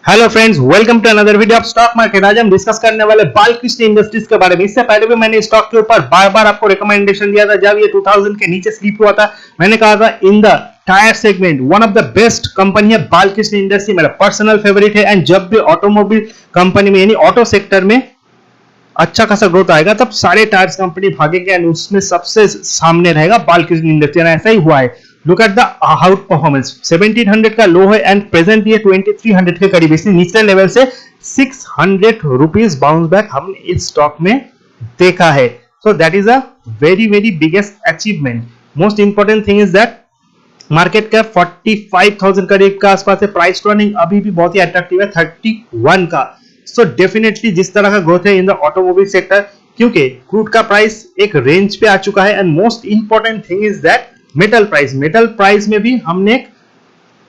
Hello friends, welcome to another video of stock market. आज हम discuss करने वाले बालकृष्ण इंडस्ट्रीज के बारे में। इससे पहले भी मैंने स्टॉक के ऊपर बार बार आपको रिकमेंडेशन दिया था जब ये 2000 के नीचे स्लिप हुआ था। मैंने कहा था in the tyre segment one of the best company है बालकृष्ण इंडस्ट्री, मेरा पर्सनल फेवरेट है। एंड जब भी ऑटोमोबाइल कंपनी में यानी ऑटो सेक्टर में अच्छा खासा ग्रोथ आएगा तब सारे टायर्स कंपनी भागेंगे एंड उसमें सबसे सामने रहेगा बालकृष्ण इंडस्ट्री। ऐसा ही हुआ है। Look at the out performance, 1700 का लो है एंड प्रेजेंट ये 2300 के करीब, इसलिए निचले लेवल से 600 रुपीज बाउंस बैक हमने इस स्टॉक में देखा है। So that is a very very biggest achievement. Most important thing is that market cap 45,000 करीब का आसपास है। प्राइस टू अर्निंग अभी भी बहुत ही अट्रैक्टिव है 31 का। सो डेफिनेटली जिस तरह का ग्रोथ है इन द ऑटोमोबाइल सेक्टर, क्योंकि क्रूड का प्राइस एक रेंज पे आ चुका है। And most important thing is that metal price में भी हमने एक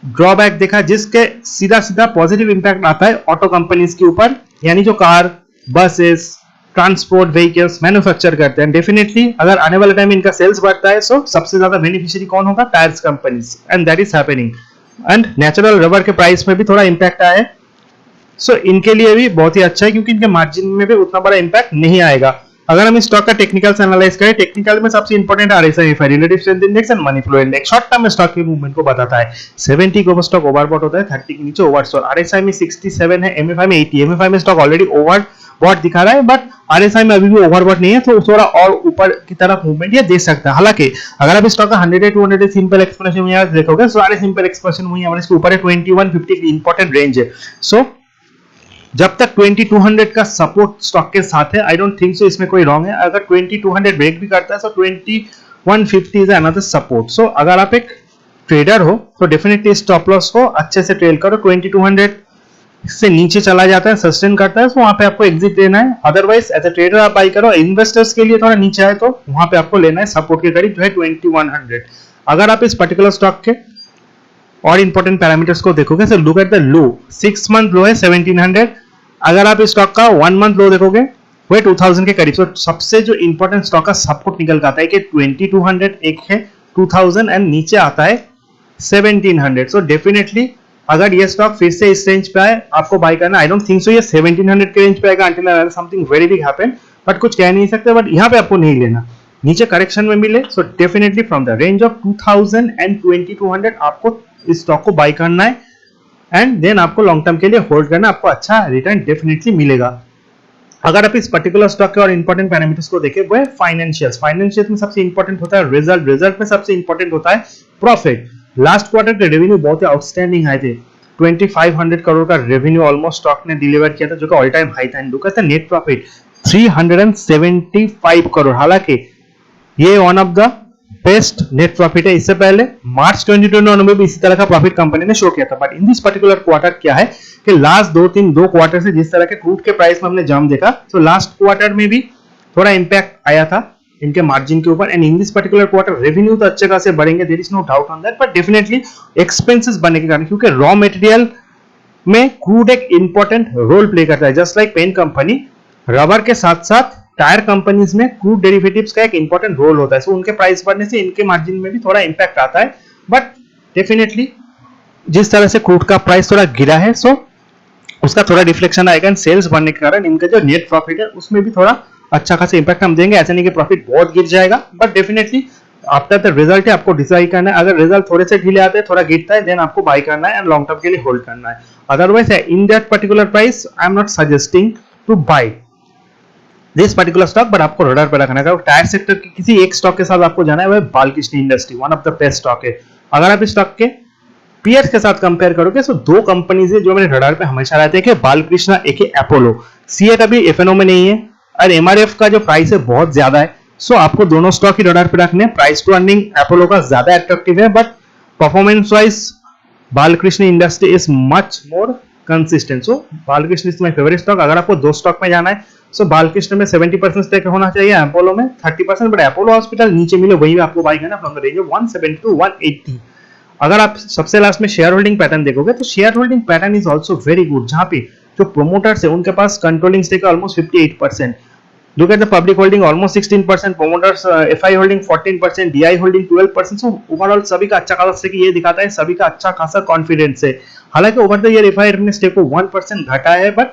ड्रॉबैक देखा जिसके सीधा सीधा पॉजिटिव इंपैक्ट आता है ऑटो कंपनीज के ऊपर, यानी जो car, buses, transport vehicles manufacture करते हैं। डेफिनेटली अगर आने वाले टाइम इनका सेल्स बढ़ता है तो सबसे ज्यादा बेनिफिशियरी कौन होगा? Tyres companies, and that is happening. And natural rubber के प्राइस में भी थोड़ा इंपैक्ट आया है। सो इनके लिए भी बहुत ही अच्छा है क्योंकि इनके मार्जिन में भी उतना बड़ा इंपैक्ट नहीं आएगा। अगर हम इस स्टॉक का टेक्निकल एनालाइज करें, टेक्निकल में सबसे important RSI, relative strength index and money flow index short term में स्टॉक के मूवमेंट को बताता है। 70 को स्टॉक ओवरबॉट होता है, 30 के नीचे ओवरसोल्ड। आरएसआई में 67 है, एमएफआई में 80। एमएफआई में स्टॉक ऑलरेडी ओवरबॉट दिखा रहा है बट आरएसआई में अभी भी ओवरबॉट नहीं है, तो थोड़ा और ऊपर की तरफ मूवमेंट ये दे सकता है। हालांकि अगर आप स्टॉक का 100 200 सिंपल एक्सप्रेशन में देखोगे, सारे सिंपल एक्सप्रेशन वही हमारे इसके ऊपर है। 2150 की इंपॉर्टेंट रेंज है। सो जब तक 2200 का सपोर्ट स्टॉक के साथ है, आई डोंट थिंक सो इसमें कोई रॉन्ग है। अगर 2200 ब्रेक भी करता है तो 2150 इज अनदर सपोर्ट। सो अगर आप एक ट्रेडर हो तो डेफिनेटली स्टॉप लॉस को अच्छे से ट्रेल करो। 2200 से नीचे चला जाता है, सस्टेन करता है, तो वहां पे आपको एग्जिट लेना है। अदरवाइज एज अ ट्रेडर आप बाई करो। इन्वेस्टर्स के लिए थोड़ा नीचे आए तो वहां पे आपको लेना है सपोर्ट के करीब जो है 2100। अगर आप इस पर्टिकुलर स्टॉक के और इंपॉर्टेंट पैरामीटर्स को देखोगे, so look at the low. 6 month low है 1700। अगर आप इस स्टॉक का 1 मंथ लो देखोगे वो 2000 के करीब। तो सबसे जो इंपॉर्टेंट स्टॉक का सपोर्ट निकल का आता है कि 2200 एक है, 2000 एंड नीचे आता है 1700। सो डेफिनेटली अगर ये स्टॉक फिर से इस रेंज पे आए आपको बाय करना। आई डोंट थिंक सो ये 1700 के रेंज पे आएगा until something very big happen, but कुछ कह नहीं सकते। बट यहाँ पे आपको नहीं लेना, नीचे करेक्शन में मिले। So definitely from the range of 2000 and 2200 आपको इस स्टॉक को बाय करना है एंड देन आपको लॉन्ग टर्म के लिए होल्ड करना, आपको अच्छा रिटर्न डेफिनेटली मिलेगा। अगर आप इस पर्टिकुलर स्टॉक के और इंपॉर्टेंट पैरामीटर्स को देखें, वो है फाइनेंशियल्स में सबसे इंपॉर्टेंट होता है रिजल्ट में सबसे इंपॉर्टेंट होता है प्रॉफिट। लास्ट क्वार्टर के रेवेन्यू बहुत ही आउटस्टैंडिंग आए थे। 2500 करोड़ का रेवेन्यू ऑलमोस्ट स्टॉक ने डिलीवर किया था जो कि ऑल टाइम हाई था। Look at the net profit 375 crore. हालांकि ये one of the best net profit है। इससे पहले मार्च 2021 में भी इसी तरह का प्रॉफिट कंपनी ने शो किया था। But in this particular quarter क्या है कि लास्ट दो क्वार्टर से जिस तरह के क्रूड के प्राइस में हमने जंप देखा, तो लास्ट क्वार्टर में भी थोड़ा इंपैक्ट आया था इनके मार्जिन के ऊपर। And in this particular quarter revenue तो अच्छे खासे बढ़ेंगे, there is no doubt on that, but definitely expenses बढ़ने के कारण, क्योंकि रॉ मटेरियल में क्रूड एक इंपॉर्टेंट रोल प्ले करता है। Just like pen company, rubber के साथ साथ टायर कंपनीज में क्रूड डेरिवेटिव्स का एक इंपॉर्टेंट रोल होता है। सो उनके प्राइस बढ़ने से इनके मार्जिन में भी थोड़ा इंपैक्ट आता है। बट डेफिनेटली जिस तरह से क्रूड का प्राइस थोड़ा गिरा है, सो उसका थोड़ा रिफ्लेक्शन आएगा एंड सेल्स बढ़ने के कारण इनका जो नेट प्रॉफिट है उसमें भी थोड़ा अच्छा खासा इंपैक्ट हम देंगे। ऐसा नहीं कि प्रॉफिट बहुत गिर जाएगा, but definitely after the result है आपको डिसाइड करना है। अगर रिजल्ट थोड़े से ढीले आते हैं, थोड़ा गिरता है, देन आपको बाय करना है एंड लॉन्ग टर्म के लिए होल्ड करना है। Otherwise in that particular price I am not suggesting to buy this particular stock, but आपको रडार पर रखना है। टायर सेक्टर के किसी एक स्टॉक के साथ आपको जाना है, वह Balkrishna industry one of the best stock है। अगर आप इस स्टॉक के पीएस के साथ कंपेयर करोगे तो दो कंपनीज है जो मेरे रडार पे हमेशा रहते हैं कि बालकृष्ण एक है अपोलो। सीएट अभी एफएनओ में नहीं है और एमआरएफ का जो प्राइस है बहुत ज्यादा है। सो आपको दोनों स्टॉक ही रडार पे रखने। प्राइस टू अर्निंग अपोलो का ज्यादा अट्रैक्टिव है, but performance wise Balkrishna industry is much more consistent. So Balkrishna is my favourite stock. अगर आपको दो स्टॉक में जाना है, सो बालकृष्ण में 70% स्टेक होना चाहिए, अपोलो में 30%, बट अपोलो हॉस्पिटल नीचे मिले वही आपको बाय करना from the range of 170 to 180। अगर आप सबसे लास्ट में शेयर होल्डिंग पैटर्न देखोगे तो share holding pattern is also very good, जहां पे जो प्रोमोटर्स है उनके पास controlling stake almost 58%। Look at the public holding almost 16%, promoters FI holding 14%, DI holding 12%. So overall सभी का अच्छा खासा स्टेक ये दिखाता है सभी का अच्छा खासा कॉन्फिडेंस है. हालांकि ओवर द ईयर FI ने स्टेक को 1% घटा है, but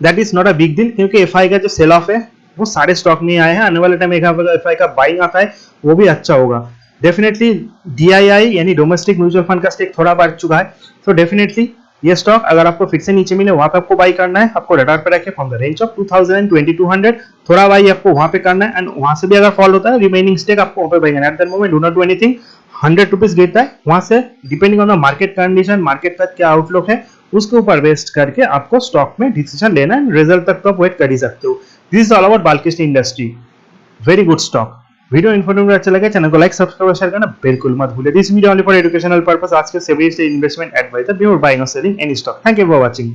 that is not a big deal क्योंकि FI का जो सेल ऑफ है वो सारे स्टॉक में आए हैं. आने वाले टाइम में FI का बाइंग आता है वो भी अच्छा होगा. डेफिनेटली DII यानी डोमेस्टिक म्यूचुअल फंड का स्टेक थोड़ा बढ़ चुका है. सो डेफिनेटली ये स्टॉक अगर आपको फिर से नीचे मिले वहां पे आपको बाई करना है. आपको रडार पे रखे फ्रॉम द रेंज ऑफ 2200 थोड़ा बाई आपको वहां पे करना है. एंड वहां से भी अगर फॉल होता है रिमेनिंग स्टेक आपको वहां पे बाई करना है. At that moment do not do anything. 100 rupees गिरता है वहां से depending on the market condition, market का क्या आउटलुक है उसके ऊपर बेस्ड करके आपको स्टॉक में डिसीजन लेना है. रिजल्ट तक तो आप वेट कर ही सकते हो. This is all about Balkrishna industry. Very good stock. Video informative अच्छा लगे चैनल को लाइक सब्सक्राइब शेयर करना बिल्कुल मत भूलिए. This video only for educational purpose. आज के SEBI investment advisor before buying और selling any stock. Thank you for watching.